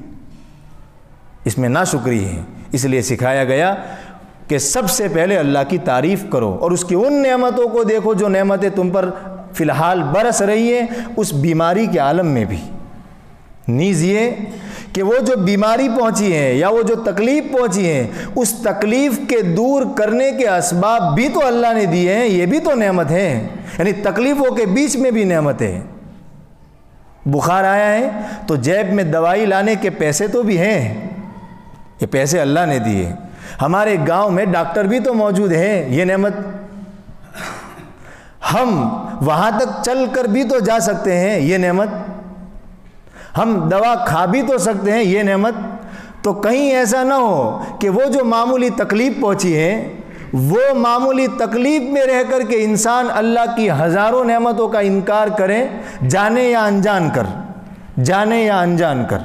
اس میں ناشکری ہے. اس لیے سکھایا گیا کہ سب سے پہلے اللہ کی تعریف کرو اور اس کی ان نعمتوں کو دیکھو جو نعمتیں تم پر فی الحال برس رہی ہیں اس بیماری کے عالم میں بھی. نیز یہ کہ وہ جو بیماری پہنچی ہے یا وہ جو تکلیف پہنچی ہے، اس تکلیف کے دور کرنے کے اسباب بھی تو اللہ نے دیے ہیں، یہ بھی تو نعمت ہے. یعنی تکلیفوں کے بیچ میں بھی نعمت ہے. بخار آیا ہے تو جیب میں دوائی لانے کے پیسے تو بھی ہیں، یہ پیسے اللہ نے دیے. ہمارے گاؤں میں ڈاکٹر بھی تو موجود ہیں، یہ نعمت. ہم وہاں تک چل کر بھی تو جا سکتے ہیں، یہ نعمت. ہم دوا کھا بھی تو سکتے ہیں، یہ نعمت. تو کہیں ایسا نہ ہو کہ وہ جو معمولی تکلیف پہنچی ہے، وہ معمولی تکلیف میں رہ کر کے انسان اللہ کی ہزاروں نعمتوں کا انکار کرے، جانے یا انجان کر،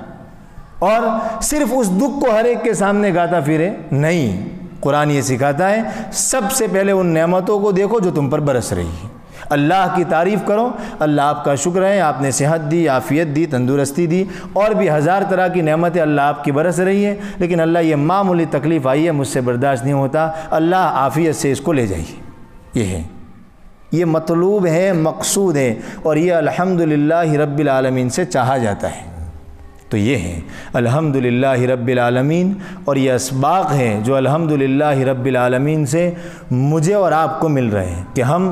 اور صرف اس دکھ کو ہر ایک کے سامنے گاتا پھرے. نہیں، قرآن یہ سکھاتا ہے سب سے پہلے ان نعمتوں کو دیکھو جو تم پر برس رہی ہے. اللہ کی تعریف کرو، اللہ آپ کا شکر ہے، آپ نے صحت دی، عافیت دی، تندرستی دی، اور بھی ہزار طرح کی نعمتیں اللہ آپ کی برس رہی ہیں. لیکن اللہ یہ معمولی تکلیف آئی ہے، مجھ سے برداشت نہیں ہوتا، اللہ عافیت سے اس کو لے جائیے. یہ ہے، یہ مطلوب ہے، مقصود ہے، اور یہ الحمدللہ رب العالمین سے چاہا جاتا ہے. تو یہ ہے الحمدللہ رب العالمین، اور یہ اسباق ہیں جو الحمدللہ رب العالمین سے مجھے اور آپ کو مل رہے ہیں کہ ہم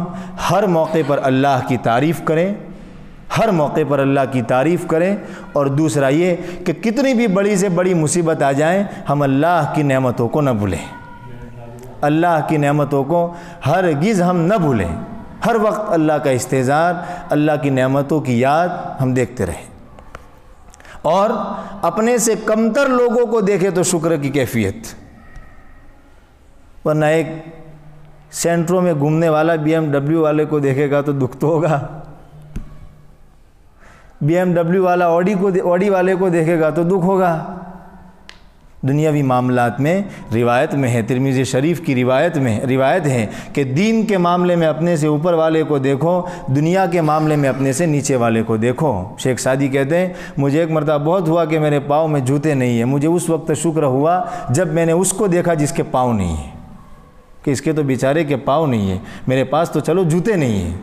ہر موقع پر اللہ کی تعریف کریں، ہر موقع پر اللہ کی تعریف کریں. اور دوسرا یہ کہ کتنی بھی بڑی سے بڑی مصیبت آ جائیں ہم اللہ کی نعمتوں کو نہ بھولیں، اللہ کی نعمتوں کو ہرگز ہم نہ بھولیں. ہر وقت اللہ کا استحضار، اللہ کی نعمتوں کی یاد ہم دیکھتے رہیں. اور اپنے سے کمتر لوگوں کو دیکھے تو شکر کی کیفیت. ورنہ ایک سینٹروں میں گھومنے والا BMW والے کو دیکھے گا تو دکھ تو ہوگا، BMW والا آڈی والے کو دیکھے گا تو دکھ ہوگا. دنیاوی معاملات میں روایت میں ہے، ترمذی شریف کی روایت ہے کہ دین کے معاملے میں اپنے سے اوپر والے کو دیکھو، دنیا کے معاملے میں اپنے سے نیچے والے کو دیکھو. شیخ سعدی کہتے ہیں مجھے ایک مرتبہ بہت ہوا کہ میرے پاؤں میں جوتے نہیں ہیں، مجھے اس وقت شکر ہوا جب میں نے اس کو دیکھا جس کے پاؤں نہیں ہیں، کہ اس کے تو بیچارے کے پاؤں نہیں ہیں، میرے پاس تو چلو جوتے نہیں ہیں.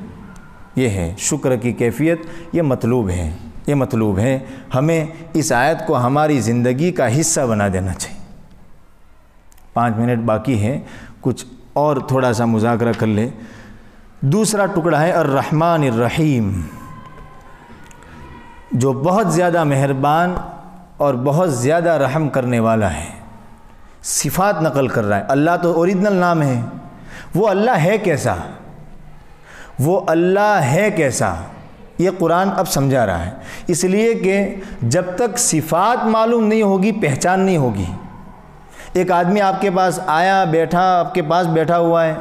یہ ہے شکر کی کیفیت، یہ مطلوب ہے. ہمیں اس آیت کو ہماری زندگی کا حصہ بنا دینا چاہیے. 5 منٹ باقی ہے، کچھ اور تھوڑا سا مذاکرہ کر لیں. دوسرا ٹکڑا ہے الرحمن الرحیم، جو بہت زیادہ مہربان اور بہت زیادہ رحم کرنے والا ہے. صفات نقل کر رہا ہے. اللہ تو اوریجنل نام ہے، وہ اللہ ہے کیسا، وہ اللہ ہے کیسا، یہ قرآن اب سمجھا رہا ہے. اس لیے کہ جب تک صفات معلوم نہیں ہوگی پہچان نہیں ہوگی. ایک آدمی آپ کے پاس آیا، بیٹھا، آپ کے پاس بیٹھا ہوا ہے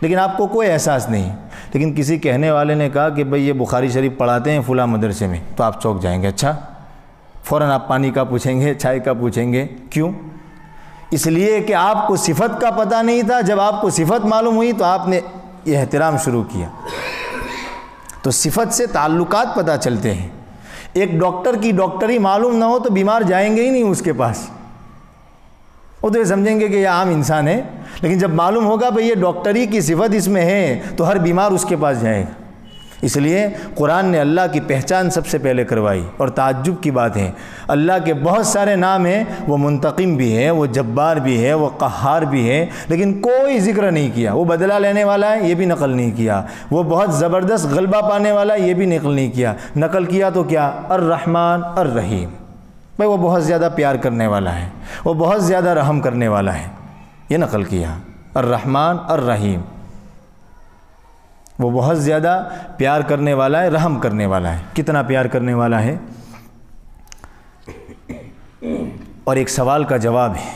لیکن آپ کو کوئی احساس نہیں، لیکن کسی کہنے والے نے کہا کہ بھئی یہ بخاری شریف پڑھاتے ہیں فلاں مدرسے میں، تو آپ چونک جائیں گے. اچھا فوراً آپ پانی کا پوچھیں گے، چائے کا پوچھیں گے، کیوں؟ اس لیے کہ آپ کو صفت کا پتہ نہیں تھا، جب آپ کو صفت معلوم ہوئی تو آپ نے یہ احترام شروع کیا۔ تو صفت سے تعلقات پتہ چلتے ہیں۔ ایک ڈاکٹر کی ڈاکٹری معلوم نہ ہو تو بیمار جائیں گے ہی نہیں اس کے پاس، وہ تو یہ سمجھیں گے کہ یہ عام انسان ہے، لیکن جب معلوم ہوگا بھئی یہ ڈاکٹری کی صفت اس میں ہے تو ہر بیمار اس کے پاس جائے گا۔ اس لیے قرآن نے اللہ کی پہچان سب سے پہلے کروائی، اور تعجب کی بات ہے اللہ کے بہت سارے نام ہیں، وہ منتقم بھی ہے، وہ جبار بھی ہے، وہ قہار بھی ہے، لیکن کوئی ذکر نہیں کیا۔ وہ بدلہ لینے والا ہے، یہ بھی نقل نہیں کیا۔ وہ بہت زبردست غلبہ پانے والا ہے، یہ بھی نقل نہیں کیا۔ نقل کیا تو کیا؟ الرحمن الرحیم، بھائی وہ بہت زیادہ پیار کرنے والا ہے، وہ بہت زیادہ رحم کرنے والا ہے، یہ نقل کیا۔ الرحمن الرحیم، وہ بہت زیادہ پیار کرنے والا ہے، رحم کرنے والا ہے۔ کتنا پیار کرنے والا ہے؟ اور ایک سوال کا جواب ہے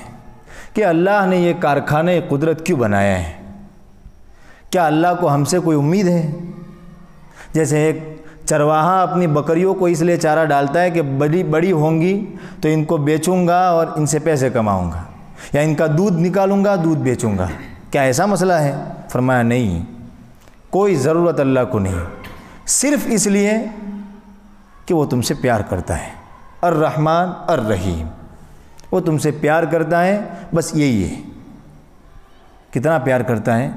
کہ اللہ نے یہ کارخانہ قدرت کیوں بنایا ہے؟ کیا اللہ کو ہم سے کوئی امید ہے؟ جیسے ایک چرواہا اپنی بکریوں کو اس لیے چارہ ڈالتا ہے کہ بڑی ہوں گی تو ان کو بیچوں گا اور ان سے پیسے کماؤں گا، یا ان کا دودھ نکالوں گا، دودھ بیچوں گا۔ کیا ایسا مسئلہ ہے؟ فرمایا نہیں، کوئی ضرورت اللہ کو نہیں، صرف اس لیے کہ وہ تم سے پیار کرتا ہے۔ الرحمن الرحیم، وہ تم سے پیار کرتا ہے، بس یہی ہے۔ کتنا پیار کرتا ہے؟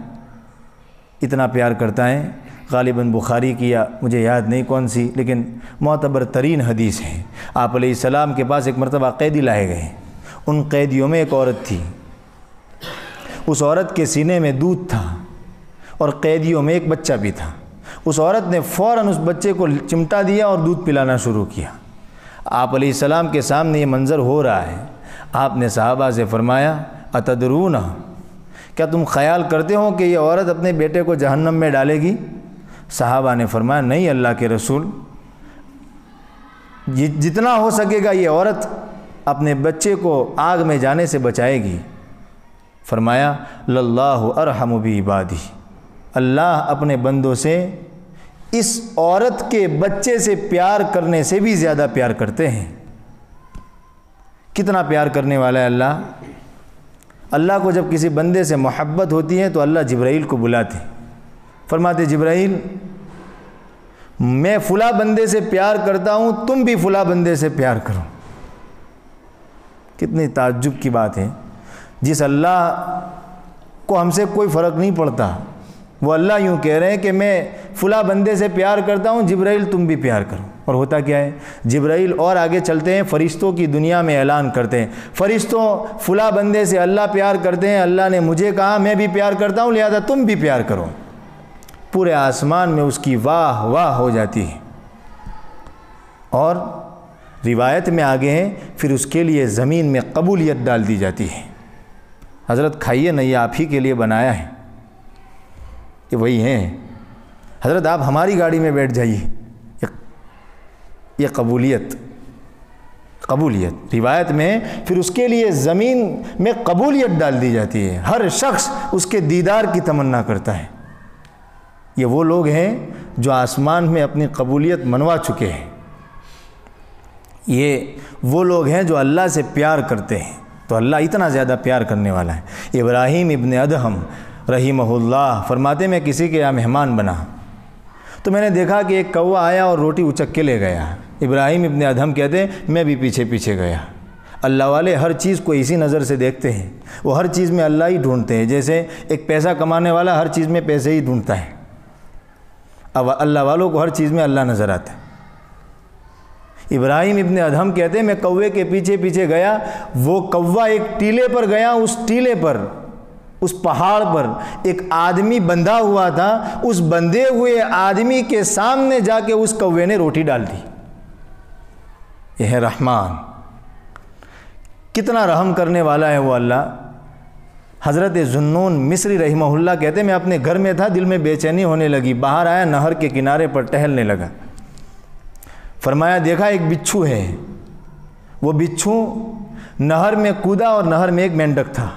اتنا پیار کرتا ہے، غالباً بخاری کی یا مجھے یاد نہیں کون سی، لیکن معتبر ترین حدیث ہے۔ آپ علیہ السلام کے پاس ایک مرتبہ قیدی لائے گئے، ان قیدیوں میں ایک عورت تھی، اس عورت کے سینے میں دودھ تھا اور قیدیوں میں ایک بچہ بھی تھا۔ اس عورت نے فوراً اس بچے کو چمٹا دیا اور دودھ پلانا شروع کیا۔ آپ علیہ السلام کے سامنے یہ منظر ہو رہا ہے، آپ نے صحابہ سے فرمایا اتدرون، کیا تم خیال کرتے ہو کہ یہ عورت اپنے بیٹے کو جہنم میں ڈالے گی؟ صحابہ نے فرمایا نہیں اللہ کے رسول، جتنا ہو سکے گا یہ عورت اپنے بچے کو آگ میں جانے سے بچائے گی۔ فرمایا للہ ارحم بعبادہ، اللہ اپنے بندوں سے اس عورت کے بچے سے پیار کرنے سے بھی زیادہ پیار کرتے ہیں۔ کتنا پیار کرنے والا ہے اللہ۔ اللہ کو جب کسی بندے سے محبت ہوتی ہے تو اللہ جبرائیل کو بلاتے، فرماتے جبرائیل میں فلاں بندے سے پیار کرتا ہوں، تم بھی فلاں بندے سے پیار کرو۔ کتنی تعجب کی بات ہے، جس اللہ کو ہم سے کوئی فرق نہیں پڑتا، وہ اللہ یوں کہہ رہے ہیں کہ میں فلاں بندے سے پیار کرتا ہوں، جبرائیل تم بھی پیار کرو۔ اور ہوتا کیا ہے، جبرائیل اور آگے چلتے ہیں، فرشتوں کی دنیا میں اعلان کرتے ہیں، فرشتوں فلاں بندے سے اللہ پیار کرتے ہیں، اللہ نے مجھے کہا میں بھی پیار کرتا ہوں، لہذا تم بھی پیار کرو۔ پورے آسمان میں اس کی واہ واہ ہو جاتی ہے، اور روایت میں آگے ہیں پھر اس کے لیے زمین میں قبولیت ڈال دی جاتی ہے۔ حضرت کھائیے نہیں، آپ ہی کے لیے بنایا ہے، یہ وہی ہیں حضرت، آپ ہماری گاڑی میں بیٹھ جائیے۔ یہ قبولیت روایت میں پھر اس کے لیے زمین میں قبولیت ڈال دی جاتی ہے، ہر شخص اس کے دیدار کی تمنا کرتا ہے۔ یہ وہ لوگ ہیں جو آسمان میں اپنی قبولیت منوا چکے ہیں، یہ وہ لوگ ہیں جو اللہ سے پیار کرتے ہیں، تو اللہ اتنا زیادہ پیار کرنے والا ہے۔ ابراہیم ابن ادہم رحمہ اللہ فرماتے میں کسی کے یہاں مہمان بنا تو میں نے دیکھا کہ ایک کوا آیا اور روٹی اچک کے لے گیا۔ ابراہیم ابن ادہم کہتے ہیں میں بھی پیچھے پیچھے گیا۔ اللہ والے ہر چیز کو اسی نظر سے دیکھتے ہیں، وہ ہر چیز میں اللہ ہی ڈھونڈتے ہیں، جیسے ایک پیسہ کمانے والا ہر چیز میں پیسے ہی ڈھونڈتا ہے، اب اللہ والوں کو ہر چیز میں اللہ نظر آتا ہے۔ ابراہیم ابن ادہم کہتے ہیں میں کوے کے پیچھے پیچھے گیا، وہ کوا ایک ٹیلے پر گیا، اس ٹیلے پر اس پہاڑ پر ایک آدمی بندھا ہوا تھا، اس بندھے ہوئے آدمی کے سامنے جا کے اس کوے نے روٹی ڈال دی۔ یہ ہے رحمان، کتنا رحم کرنے والا ہے وہ اللہ۔ حضرت ذنون مصری رحمہ اللہ کہتے ہیں میں اپنے گھر میں تھا، دل میں بے چینی ہونے لگی، باہر آیا، نہر کے کنارے پر ٹہلنے لگا، فرمایا دیکھا ایک بچھو ہے، وہ بچھو نہر میں کودا اور نہر میں ایک مینڈک تھا،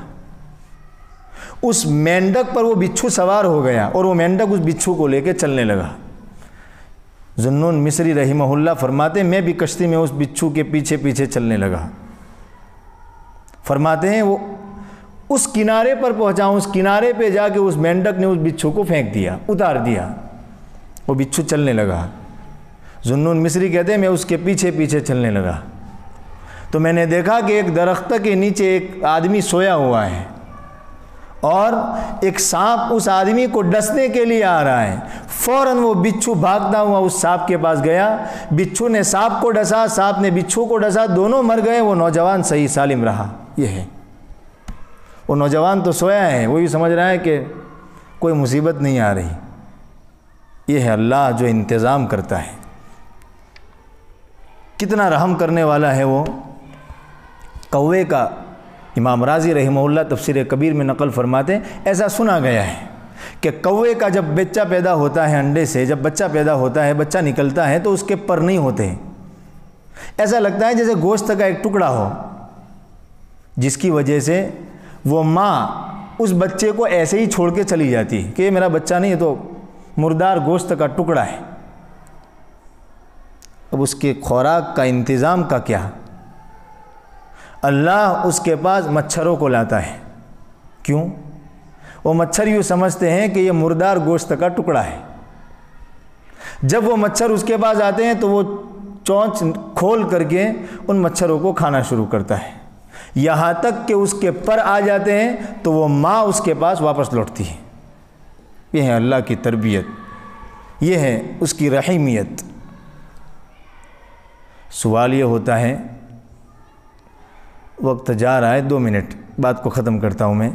اس مینڈک پر وہ بچھو سوار ہو گیا اور وہ مینڈک اس بچھو کو لے کے چلنے لگا۔ ذوالنون مصری رحمہ اللہ فرماتے ہیں میں بھی کشتی میں اس بچھو کے پیچھے پیچھے چلنے لگا. فرماتے ہیں وہ اس کنارے پر پہنچا, اس کنارے پہ جا کے اس مینڈک نے اس بچھو کو پھینک دیا, اتار دیا, وہ بچھو چلنے لگا. ذوالنون مصری کہتے ہیں میں اس کے پیچھے پیچھے چلنے لگا تو میں نے دیکھا کہ ایک درخت کے نیچے ایک آدمی سویا ہوا ہے اور ایک سانپ اس آدمی کو ڈسنے کے لیے آ رہا ہے. فوراً وہ بچھو بھاگتا ہوا اس سانپ کے پاس گیا, بچھو نے سانپ کو ڈسا, سانپ نے بچھو کو ڈسا, دونوں مر گئے. وہ نوجوان صحیح سالم رہا. یہ ہے وہ نوجوان تو سویا ہے, وہ بھی سمجھ رہا ہے کہ کوئی مصیبت نہیں آ رہی. یہ ہے اللہ جو انتظام کرتا ہے, کتنا رحم کرنے والا ہے وہ. کوے کا امام راضی رحمہ اللہ تفسیر کبیر میں نقل فرماتے ہیں ایسا سنا گیا ہے کہ کوے کا جب بچہ پیدا ہوتا ہے انڈے سے, جب بچہ پیدا ہوتا ہے, بچہ نکلتا ہے تو اس کے پر نہیں ہوتے, ایسا لگتا ہے جیسے گوشت کا ایک ٹکڑا ہو, جس کی وجہ سے وہ ماں اس بچے کو ایسے ہی چھوڑ کے چلی جاتی ہے کہ یہ میرا بچہ نہیں ہے, تو مردار گوشت کا ٹکڑا ہے. اب اس کے خوراک کا انتظام کا کیا؟ اللہ اس کے پاس مچھروں کو لاتا ہے. کیوں؟ وہ مچھر یوں سمجھتے ہیں کہ یہ مردار گوشت کا ٹکڑا ہے. جب وہ مچھر اس کے پاس آتے ہیں تو وہ چونچ کھول کر کے ان مچھروں کو کھانا شروع کرتا ہے, یہاں تک کہ اس کے پر آ جاتے ہیں تو وہ ماں اس کے پاس واپس لوٹتی ہے. یہ ہے اللہ کی تربیت, یہ ہے اس کی رحیمیت. سوال یہ ہوتا ہے, وقت جا رہا ہے, 2 منٹ بات کو ختم کرتا ہوں میں.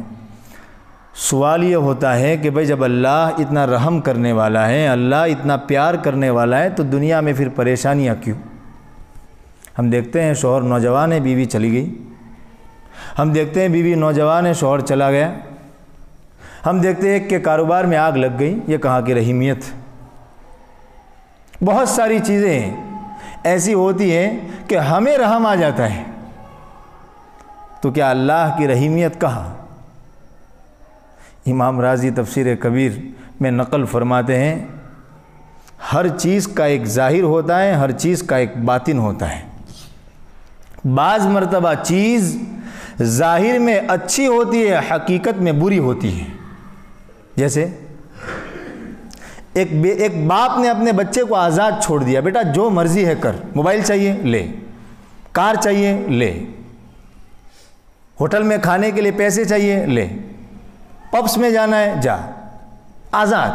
سوال یہ ہوتا ہے کہ بھئی جب اللہ اتنا رحم کرنے والا ہے, اللہ اتنا پیار کرنے والا ہے, تو دنیا میں پھر پریشانیاں کیوں؟ ہم دیکھتے ہیں شوہر نوجوان ہے, بیوی چلی گئی. ہم دیکھتے ہیں بیوی نوجوان ہے, شوہر چلا گیا. ہم دیکھتے ہیں کہ کاروبار میں آگ لگ گئی. یہ کہاں کی رحیمیت؟ بہت ساری چیزیں ایسی ہوتی ہیں کہ ہمیں رحم آ جاتا ہے, تو کیا اللہ کی رحیمیت کہاں؟ امام راضی تفسیر کبیر میں نقل فرماتے ہیں ہر چیز کا ایک ظاہر ہوتا ہے, ہر چیز کا ایک باطن ہوتا ہے. بعض مرتبہ چیز ظاہر میں اچھی ہوتی ہے, حقیقت میں بری ہوتی ہے. جیسے ایک باپ نے اپنے بچے کو آزاد چھوڑ دیا, بیٹا جو مرضی ہے کر, موبائل چاہیے لے, کار چاہیے لے, ہوٹل میں کھانے کے لیے پیسے چاہیے لے, پبس میں جانا ہے جا, آزاد.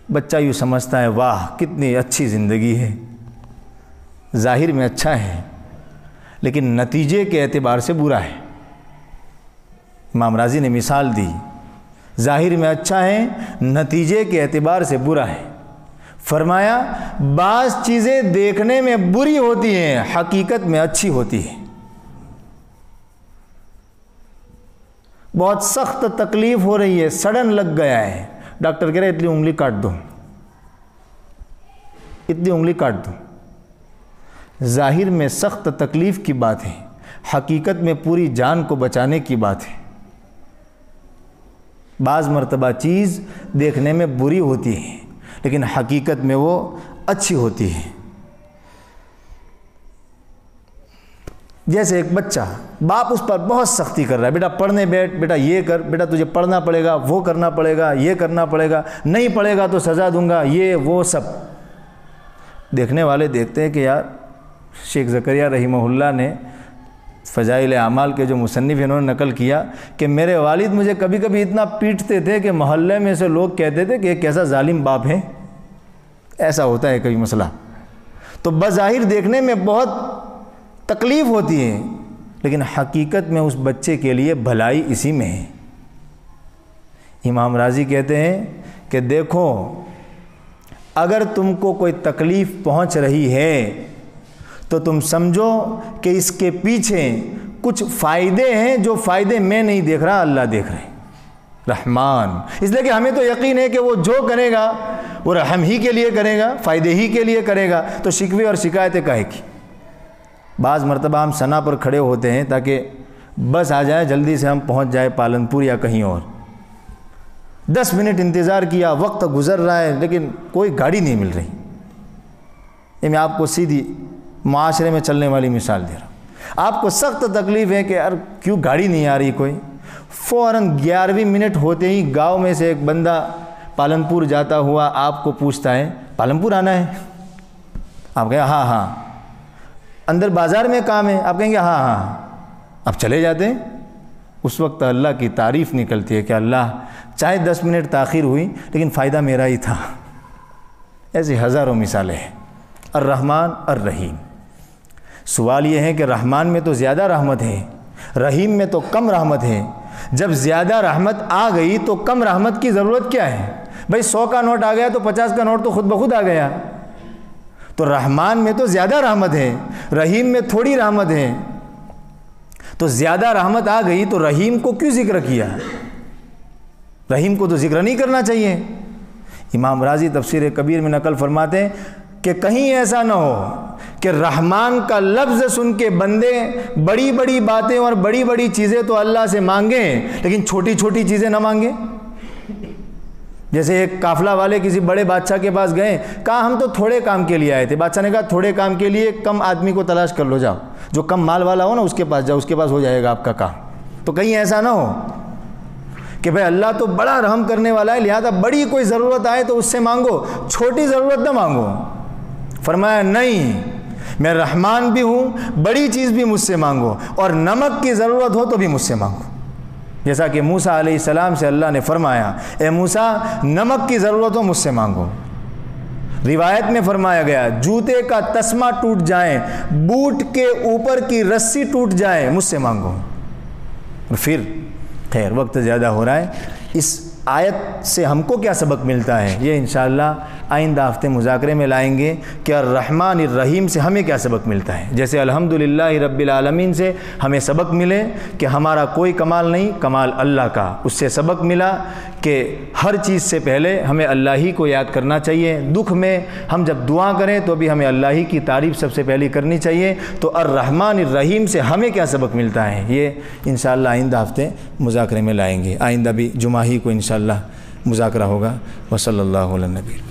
بچہ یوں سمجھتا ہے واہ کتنی اچھی زندگی ہے, ظاہر میں اچھا ہے لیکن نتیجے کے اعتبار سے برا ہے. امام راضی نے مثال دی, ظاہر میں اچھا ہے, نتیجے کے اعتبار سے برا ہے. فرمایا بعض چیزیں دیکھنے میں بری ہوتی ہیں, حقیقت میں اچھی ہوتی ہیں. بہت سخت تکلیف ہو رہی ہے, سڑن لگ گیا ہے, ڈاکٹر کہہ رہے اتنی انگلی کاٹ دو, اتنی انگلی کاٹ دو. ظاہر میں سخت تکلیف کی بات ہے, حقیقت میں پوری جان کو بچانے کی بات ہے. بعض مرتبہ چیز دیکھنے میں بری ہوتی ہے لیکن حقیقت میں وہ اچھی ہوتی ہے. جیسے ایک بچہ, باپ اس پر بہت سختی کر رہا ہے, بیٹا پڑھنے بیٹھ, بیٹا یہ کر, بیٹا تجھے پڑھنا پڑے گا, وہ کرنا پڑے گا, یہ کرنا پڑے گا, نہیں پڑھے گا تو سزا دوں گا, یہ وہ سب. دیکھنے والے دیکھتے ہیں کہ یار شیخ زکریا رحمہ اللہ نے فضائل اعمال کے جو مصنف ہیں انہوں نے نقل کیا کہ میرے والد مجھے کبھی کبھی اتنا پیٹتے تھے کہ محلے میں سے لوگ کہتے تھے کہ یہ کیسا ظالم باپ ہے. ایسا ہوتا ہے کبھی مسئلہ. تو بظاہر دیکھنے میں بہت تکلیف ہوتی ہے لیکن حقیقت میں اس بچے کے لیے بھلائی اسی میں ہے. امام راضی کہتے ہیں کہ دیکھو اگر تم کو کوئی تکلیف پہنچ رہی ہے تو تم سمجھو کہ اس کے پیچھے کچھ فائدے ہیں, جو فائدے میں نہیں دیکھ رہا, اللہ دیکھ رہے ہیں. رحمان, اس لیے کہ ہمیں تو یقین ہے کہ وہ جو کرے گا وہ رحم ہی کے لیے کرے گا, فائدے ہی کے لیے کرے گا. تو شکوے اور شکایتیں کاہے کی؟ بعض مرتبہ ہم ثنا پر کھڑے ہوتے ہیں تاکہ بس آ جائے, جلدی سے ہم پہنچ جائے پالن پور یا کہیں اور. 10 منٹ انتظار کیا، وقت گزر رہا ہے لیکن کوئی گاڑی نہیں مل رہی. یہ میں آپ کو سیدھی معاشرے میں چلنے والی مثال دے رہا ہوں. آپ کو سخت تکلیف ہے کہ یار کیوں گاڑی نہیں آ رہی کوئی. فوراً 11ویں منٹ ہوتے ہی گاؤں میں سے ایک بندہ پالنپور جاتا ہوا آپ کو پوچھتا ہے پالنپور آنا ہے؟ آپ کہیں ہاں ہاں. اندر بازار میں کام ہے؟ آپ کہیں گے ہاں ہاں. اب چلے جاتے ہیں. اس وقت اللہ کی تعریف نکلتی ہے کہ اللہ چاہے 10 منٹ تاخیر ہوئی لیکن فائدہ میرا ہی تھا. ایسی ہزاروں مثالیں ہیں. الرحمن الرحیم. سوال یہ ہے کہ رحمان میں تو زیادہ رحمت ہے، رحیم میں تو کم رحمت ہے. جب زیادہ رحمت آ گئی تو کم رحمت کی ضرورت کیا ہے؟ بھائی 100 کا نوٹ آ گیا تو 50 کا نوٹ تو خود بخود آ گیا. تو رحمان میں تو زیادہ رحمت ہے، رحیم میں تھوڑی رحمت ہے. تو زیادہ رحمت آ گئی تو رحیم کو کیوں ذکر کیا؟ رحیم کو تو ذکر نہیں کرنا چاہیے. امام راضی تفسیر کبیر میں نقل فرماتے ہیں کہ کہیں ایسا نہ ہو کہ رحمان کا لفظ سن کے بندے بڑی بڑی باتیں اور بڑی بڑی چیزیں تو اللہ سے مانگیں لیکن چھوٹی چھوٹی چیزیں نہ مانگیں. جیسے ایک قافلہ والے کسی بڑے بادشاہ کے پاس گئے، کہا ہم تو تھوڑے کام کے لیے آئے تھے. بادشاہ نے کہا تھوڑے کام کے لیے کم آدمی کو تلاش کر لو، جاؤ جو کم مال والا ہو نا اس کے پاس جاؤ، اس کے پاس ہو جائے گا آپ کا کام. تو کہیں ایسا نہ ہو کہ بھئی اللہ تو بڑا رحم کرنے والا ہے لہذا بڑی کوئی ضرورت آئے تو اس سے مانگو، چھوٹی ضرورت نہ مانگو. فرمایا نہیں، میں رحمان بھی ہوں، بڑی چیز بھی مجھ سے مانگو، اور نمک کی ضرورت ہو تو بھی مجھ سے مانگو. جیسا کہ موسیٰ علیہ السلام سے اللہ نے فرمایا اے موسیٰ نمک کی ضرورت ہو مجھ سے مانگو. روایت میں فرمایا گیا جوتے کا تسمہ ٹوٹ جائیں، بوٹ کے اوپر کی رسی ٹوٹ جائے، مجھ سے مانگو. اور پھر خیر وقت زیادہ ہو رہا ہے، اس آیت سے ہم کو کیا سبق ملتا ہے یہ انشاءاللہ آئندہ ہفتے مذاکرے میں لائیں گے کہ الرحمن الرحیم سے ہمیں کیا سبق ملتا ہے. جیسے الحمدللہ رب العالمین سے ہمیں سبق ملے کہ ہمارا کوئی کمال نہیں، کمال اللہ کا. اس سے سبق ملا کہ ہر چیز سے پہلے ہمیں اللہ ہی کو یاد کرنا چاہیے. دکھ میں ہم جب دعا کریں تو بھی ہمیں اللہ ہی کی تعریف سب سے پہلے کرنی چاہیے. تو الرحمن الرحیم سے ہمیں کیا سبق ملتا ہے یہ انشاءاللہ آئندہ ہفتے مذاکرے میں لائیں گے. آئندہ بھی جمعہ ہی کو انشاءاللہ مذاکرہ ہوگا. وصلی اللہ علی النبی.